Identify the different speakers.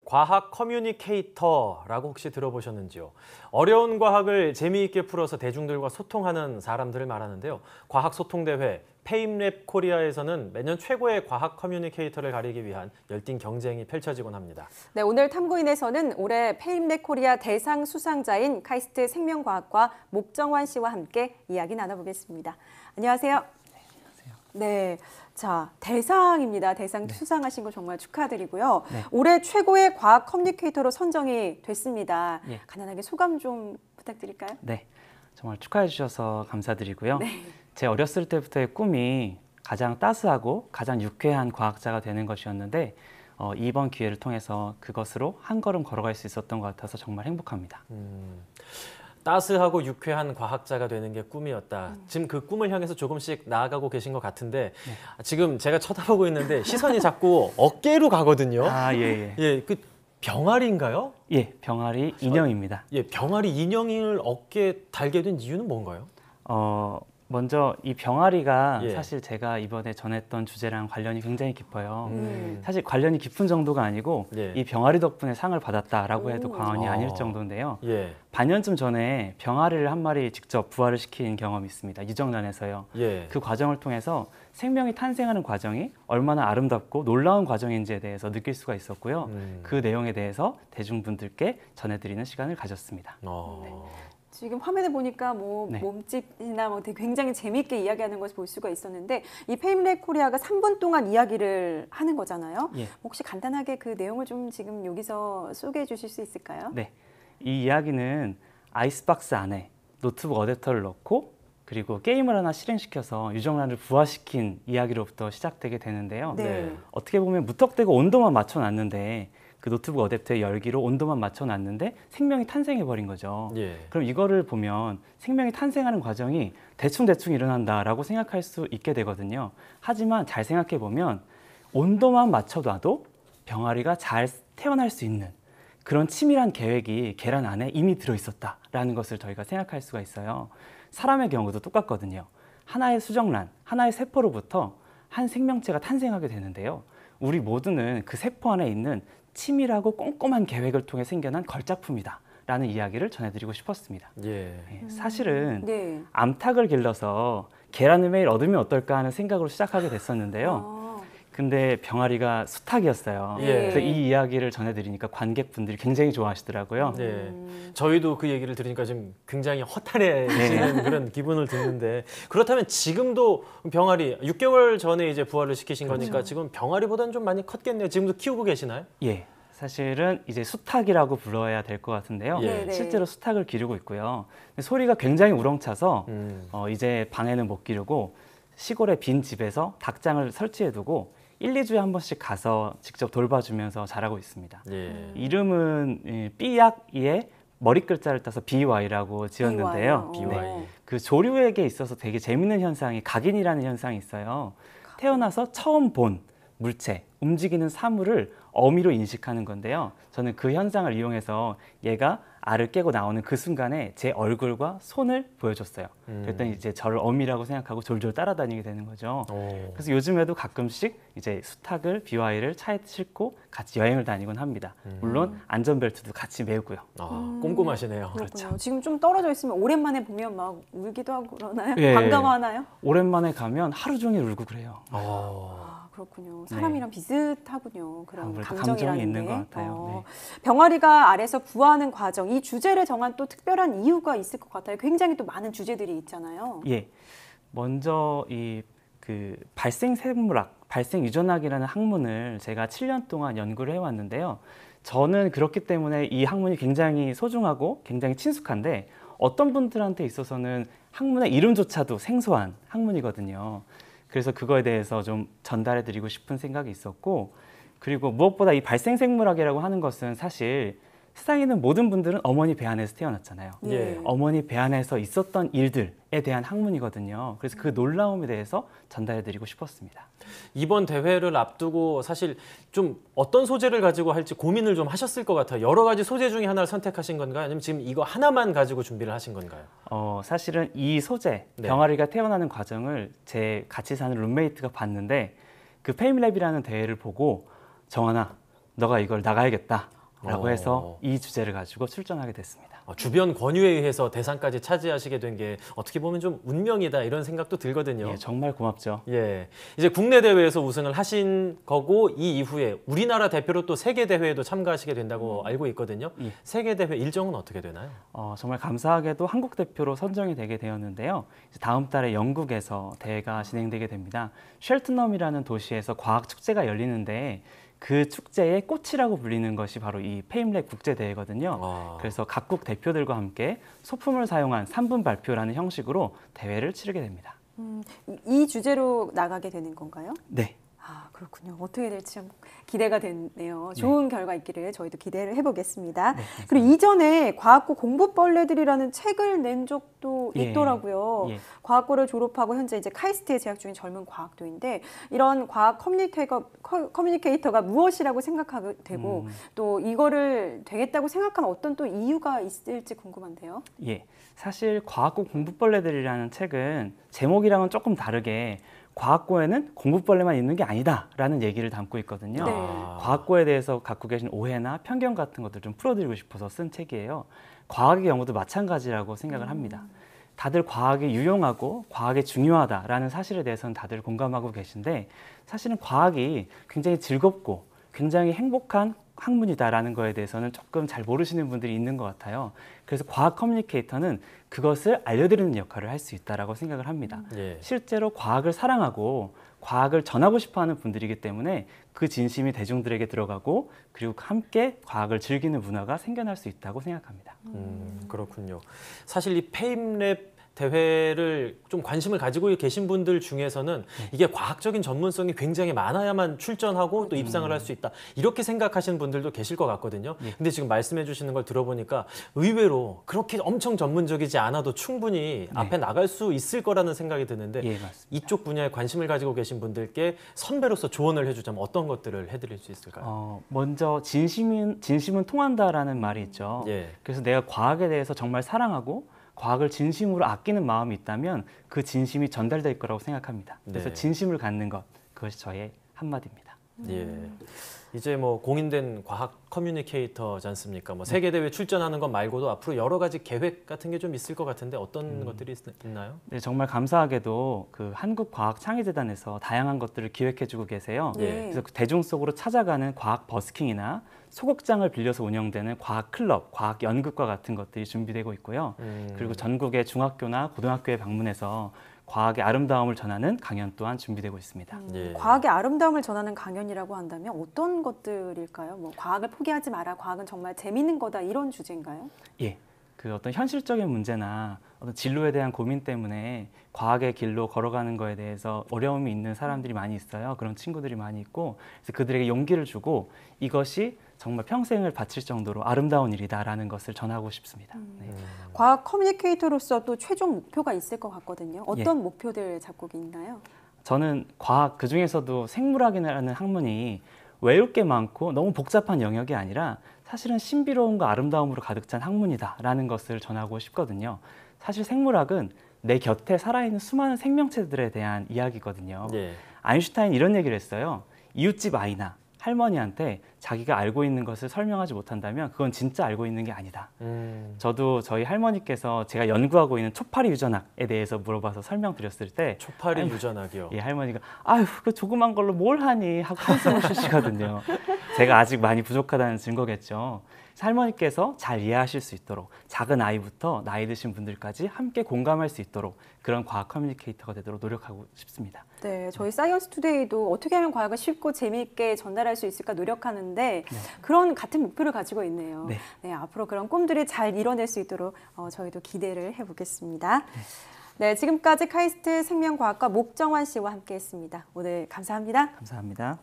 Speaker 1: 과학 커뮤니케이터라고 혹시 들어보셨는지요? 어려운 과학을 재미있게 풀어서 대중들과 소통하는 사람들을 말하는데요. 과학 소통 대회 페임랩 코리아에서는 매년 최고의 과학 커뮤니케이터를 가리기 위한 열띤 경쟁이 펼쳐지곤 합니다.
Speaker 2: 네, 오늘 탐구인에서는 올해 페임랩 코리아 대상 수상자인 카이스트 생명과학과 목정환 씨와 함께 이야기 나눠보겠습니다. 안녕하세요. 네, 자 대상입니다. 대상 수상하신 거 정말 축하드리고요. 올해 최고의 과학 커뮤니케이터로 선정이 됐습니다. 간단하게 소감 좀 부탁드릴까요?
Speaker 3: 네, 정말 축하해 주셔서 감사드리고요. 제 어렸을 때부터의 꿈이 가장 따스하고 가장 유쾌한 과학자가 되는 것이었는데 이번 기회를 통해서 그것으로 한 걸음 걸어갈 수 있었던 것 같아서 정말 행복합니다.
Speaker 1: 따스하고 유쾌한 과학자가 되는 게 꿈이었다. 지금 그 꿈을 향해서 조금씩 나아가고 계신 것 같은데 지금 제가 쳐다보고 있는데 시선이 자꾸 어깨로 가거든요. 예, 그 병아리인가요?
Speaker 3: 예, 병아리 인형입니다.
Speaker 1: 예, 병아리 인형을 어깨에 달게 된 이유는 뭔가요?
Speaker 3: 먼저 이 병아리가
Speaker 1: 예.
Speaker 3: 사실 제가 이번에 전했던 주제랑 관련이 굉장히 깊어요. 사실 관련이 깊은 정도가 아니고
Speaker 1: 예.
Speaker 3: 이 병아리 덕분에 상을 받았다라고 해도 과언이 아닐 정도인데요.
Speaker 1: 예.
Speaker 3: 반년쯤 전에 병아리를 한 마리 직접 부화를 시킨 경험이 있습니다. 유정란에서요.
Speaker 1: 예.
Speaker 3: 그 과정을 통해서 생명이 탄생하는 과정이 얼마나 아름답고 놀라운 과정인지에 대해서 느낄 수가 있었고요. 그 내용에 대해서 대중분들께 전해드리는 시간을 가졌습니다.
Speaker 2: 지금 화면에 보니까 뭐 몸집이나 뭐 되게 굉장히 재미있게 이야기하는 것을 볼 수가 있었는데 이 페임랩 코리아가 3분 동안 이야기를 하는 거잖아요. 혹시 간단하게 그 내용을 좀 지금 여기서 소개해 주실 수 있을까요?
Speaker 3: 네, 이 이야기는 아이스박스 안에 노트북 어댑터를 넣고 그리고 게임을 하나 실행시켜서 유정란을 부화시킨 이야기로부터 시작되게 되는데요. 어떻게 보면 무턱대고 온도만 맞춰놨는데 그 노트북 어댑터의 열기로 온도만 맞춰놨는데 생명이 탄생해버린 거죠. 그럼 이거를 보면 생명이 탄생하는 과정이 대충 일어난다라고 생각할 수 있게 되거든요. 하지만 잘 생각해보면 온도만 맞춰놔도 병아리가 잘 태어날 수 있는 그런 치밀한 계획이 계란 안에 이미 들어있었다라는 것을 저희가 생각할 수가 있어요. 사람의 경우도 똑같거든요. 하나의 수정란, 하나의 세포로부터 한 생명체가 탄생하게 되는데요. 우리 모두는 그 세포 안에 있는 치밀하고 꼼꼼한 계획을 통해 생겨난 걸작품이다 라는 이야기를 전해드리고 싶었습니다. 사실은 암탉을 길러서 계란을 매일 얻으면 어떨까 하는 생각으로 시작하게 됐었는데요. 근데 병아리가 수탉이었어요. 그래서 이 이야기를 전해드리니까 관객분들이 굉장히 좋아하시더라고요.
Speaker 1: 저희도 그 얘기를 들으니까 좀 굉장히 허탈해지는 그런 기분을 듣는데 그렇다면 지금도 병아리 6개월 전에 이제 부화를 시키신 거니까 지금 병아리보다는 좀 많이 컸겠네요. 지금도 키우고 계시나요?
Speaker 3: 예. 사실은 이제 수탉이라고 불러야 될 것 같은데요. 실제로 수탉을 기르고 있고요. 소리가 굉장히 우렁차서 이제 방에는 못 기르고 시골의 빈 집에서 닭장을 설치해두고 1, 2주에 한 번씩 가서 직접 돌봐주면서 자라고 있습니다. 이름은 삐약이의 머리 글자를 따서 BY라고 지었는데요. 그 조류에게 있어서 되게 재밌는 현상이 각인이라는 현상이 있어요. 태어나서 처음 본 물체, 움직이는 사물을 어미로 인식하는 건데요. 저는 그 현상을 이용해서 얘가 알을 깨고 나오는 그 순간에 제 얼굴과 손을 보여줬어요. 그랬더니 이제 저를 어미라고 생각하고 졸졸 따라다니게 되는 거죠. 그래서 요즘에도 가끔씩 이제 수탉을 BY를 차에 싣고 같이 여행을 다니곤 합니다. 물론 안전벨트도 같이 매고요.
Speaker 1: 꼼꼼하시네요.
Speaker 2: 그렇죠. 지금 좀 떨어져 있으면 오랜만에 보면 막 울기도 하고 그러나요? 반가워하나요?
Speaker 3: 오랜만에 가면 하루 종일 울고 그래요.
Speaker 2: 그렇군요. 사람이랑 비슷하군요. 그런
Speaker 3: 감정이 있는 것 같아요.
Speaker 2: 병아리가 알에서 부화하는 과정, 이 주제를 정한 또 특별한 이유가 있을 것 같아요. 굉장히 또 많은 주제들이 있잖아요.
Speaker 3: 먼저 그 발생 생물학, 발생 유전학이라는 학문을 제가 7년 동안 연구를 해왔는데요. 저는 그렇기 때문에 이 학문이 굉장히 소중하고 굉장히 친숙한데 어떤 분들한테 있어서는 학문의 이름조차도 생소한 학문이거든요. 그래서 그거에 대해서 좀 전달해 드리고 싶은 생각이 있었고 그리고 무엇보다 이 발생생물학이라고 하는 것은 사실 세상에 있는 모든 분들은 어머니 배 안에서 태어났잖아요. 어머니 배 안에서 있었던 일들에 대한 학문이거든요. 그래서 그 놀라움에 대해서 전달해 드리고 싶었습니다.
Speaker 1: 이번 대회를 앞두고 사실 좀 어떤 소재를 가지고 할지 고민을 좀 하셨을 것 같아요. 여러 가지 소재 중에 하나를 선택하신 건가요? 아니면 지금 이거 하나만 가지고 준비를 하신 건가요?
Speaker 3: 사실은 이 소재, 병아리가 태어나는 과정을 제 같이 사는 룸메이트가 봤는데 그 페임랩이라는 대회를 보고 정환아, 너가 이걸 나가야겠다 해서 이 주제를 가지고 출전하게 됐습니다.
Speaker 1: 주변 권유에 의해서 대상까지 차지하시게 된 게 어떻게 보면 좀 운명이다 이런 생각도 들거든요.
Speaker 3: 예, 정말 고맙죠.
Speaker 1: 예, 이제 국내 대회에서 우승을 하신 거고 이 이후에 우리나라 대표로 또 세계 대회에도 참가하시게 된다고 알고 있거든요.
Speaker 3: 예.
Speaker 1: 세계 대회 일정은 어떻게 되나요?
Speaker 3: 정말 감사하게도 한국 대표로 선정이 되게 되었는데요. 이제 다음 달에 영국에서 대회가 진행되게 됩니다. 쉘트넘이라는 도시에서 과학 축제가 열리는데 그 축제의 꽃이라고 불리는 것이 바로 이 페임랩 국제대회거든요. 그래서 각국 대표들과 함께 소품을 사용한 3분 발표라는 형식으로 대회를 치르게 됩니다.
Speaker 2: 이 주제로 나가게 되는 건가요?
Speaker 3: 네.
Speaker 2: 아, 그렇군요. 어떻게 될지 참 기대가 됐네요. 좋은 결과 있기를 저희도 기대를 해보겠습니다.
Speaker 3: 네,
Speaker 2: 그리고 이전에 과학고 공부벌레들이라는 책을 낸 적도
Speaker 3: 예,
Speaker 2: 있더라고요.
Speaker 3: 예.
Speaker 2: 과학고를 졸업하고 현재 이제 카이스트에 재학 중인 젊은 과학도인데 이런 과학 커뮤니케이터가 무엇이라고 생각하게 되고 또 이거를 되겠다고 생각한 어떤 또 이유가 있을지 궁금한데요.
Speaker 3: 예. 사실 과학고 공부벌레들이라는 책은 제목이랑은 조금 다르게 과학고에는 공부벌레만 있는 게 아니다라는 얘기를 담고 있거든요.
Speaker 2: 네.
Speaker 3: 과학고에 대해서 갖고 계신 오해나 편견 같은 것들 좀 풀어드리고 싶어서 쓴 책이에요. 과학의 경우도 마찬가지라고 생각을 합니다. 다들 과학이 유용하고 과학이 중요하다라는 사실에 대해서는 다들 공감하고 계신데 사실은 과학이 굉장히 즐겁고 굉장히 행복한 학문이다라는 거에 대해서는 조금 잘 모르시는 분들이 있는 것 같아요. 그래서 과학 커뮤니케이터는 그것을 알려드리는 역할을 할 수 있다라고 생각을 합니다.
Speaker 1: 예.
Speaker 3: 실제로 과학을 사랑하고 과학을 전하고 싶어하는 분들이기 때문에 그 진심이 대중들에게 들어가고 그리고 함께 과학을 즐기는 문화가 생겨날 수 있다고 생각합니다.
Speaker 1: 그렇군요. 사실 이 페임랩 대회를 좀 관심을 가지고 계신 분들 중에서는 이게 과학적인 전문성이 굉장히 많아야만 출전하고 또 입상을 할 수 있다. 이렇게 생각하시는 분들도 계실 것 같거든요. 근데 지금 말씀해 주시는 걸 들어보니까 의외로 그렇게 엄청 전문적이지 않아도 충분히 앞에 나갈 수 있을 거라는 생각이 드는데
Speaker 3: 예, 맞습니다.
Speaker 1: 이쪽 분야에 관심을 가지고 계신 분들께 선배로서 조언을 해주자면 어떤 것들을 해드릴 수 있을까요?
Speaker 3: 먼저 진심은 통한다라는 말이 있죠.
Speaker 1: 예.
Speaker 3: 그래서 내가 과학에 대해서 정말 사랑하고 과학을 진심으로 아끼는 마음이 있다면 그 진심이 전달될 거라고 생각합니다. 그래서
Speaker 1: 네.
Speaker 3: 진심을 갖는 것, 그것이 저의 한마디입니다.
Speaker 1: 예. 이제 뭐 공인된 과학 커뮤니케이터지 않습니까? 뭐 세계 대회 출전하는 것 말고도 앞으로 여러 가지 계획 같은 게 좀 있을 것 같은데 어떤 것들이 있나요?
Speaker 3: 네, 정말 감사하게도 그 한국과학창의재단에서 다양한 것들을 기획해주고 계세요.
Speaker 1: 예.
Speaker 3: 그래서 그 대중 속으로 찾아가는 과학 버스킹이나 소극장을 빌려서 운영되는 과학 클럽, 과학 연극과 같은 것들이 준비되고 있고요. 그리고 전국의 중학교나 고등학교에 방문해서 과학의 아름다움을 전하는 강연 또한 준비되고 있습니다.
Speaker 1: 예.
Speaker 2: 과학의 아름다움을 전하는 강연이라고 한다면 어떤 것들일까요? 뭐 과학을 포기하지 마라, 과학은 정말 재밌는 거다 이런 주제인가요?
Speaker 3: 예, 그 어떤 현실적인 문제나 어떤 진로에 대한 고민 때문에 과학의 길로 걸어가는 거에 대해서 어려움이 있는 사람들이 많이 있어요. 그런 친구들이 많이 있고 그래서 그들에게 용기를 주고 이것이 정말 평생을 바칠 정도로 아름다운 일이다라는 것을 전하고 싶습니다. 네.
Speaker 2: 과학 커뮤니케이터로서 또 최종 목표가 있을 것 같거든요. 어떤 목표들 잡고 있나요?
Speaker 3: 저는 과학, 그중에서도 생물학이라는 학문이 외울 게 많고 너무 복잡한 영역이 아니라 사실은 신비로움과 아름다움으로 가득 찬 학문이다라는 것을 전하고 싶거든요. 사실 생물학은 내 곁에 살아있는 수많은 생명체들에 대한 이야기거든요.
Speaker 1: 예.
Speaker 3: 아인슈타인 이런 얘기를 했어요. 이웃집 아이나 할머니한테 자기가 알고 있는 것을 설명하지 못한다면 그건 진짜 알고 있는 게 아니다. 저도 저희 할머니께서 제가 연구하고 있는 초파리 유전학에 대해서 물어봐서 설명드렸을 때
Speaker 1: 초파리 유전학이요.
Speaker 3: 예, 할머니가 아유 그 조그만 걸로 뭘 하니 하고 한숨을 쉬시거든요. 제가 아직 많이 부족하다는 증거겠죠. 할머니께서 잘 이해하실 수 있도록 작은 아이부터 나이 드신 분들까지 함께 공감할 수 있도록 그런 과학 커뮤니케이터가 되도록 노력하고 싶습니다.
Speaker 2: 네, 저희 사이언스 투데이도 어떻게 하면 과학을 쉽고 재미있게 전달할 수 있을까 노력하는데 그런 같은 목표를 가지고 있네요.
Speaker 3: 네.
Speaker 2: 네, 앞으로 그런 꿈들을 잘 이뤄낼 수 있도록 저희도 기대를 해보겠습니다. 네, 지금까지 카이스트 생명과학과 목정환 씨와 함께했습니다. 오늘 감사합니다.
Speaker 3: 감사합니다.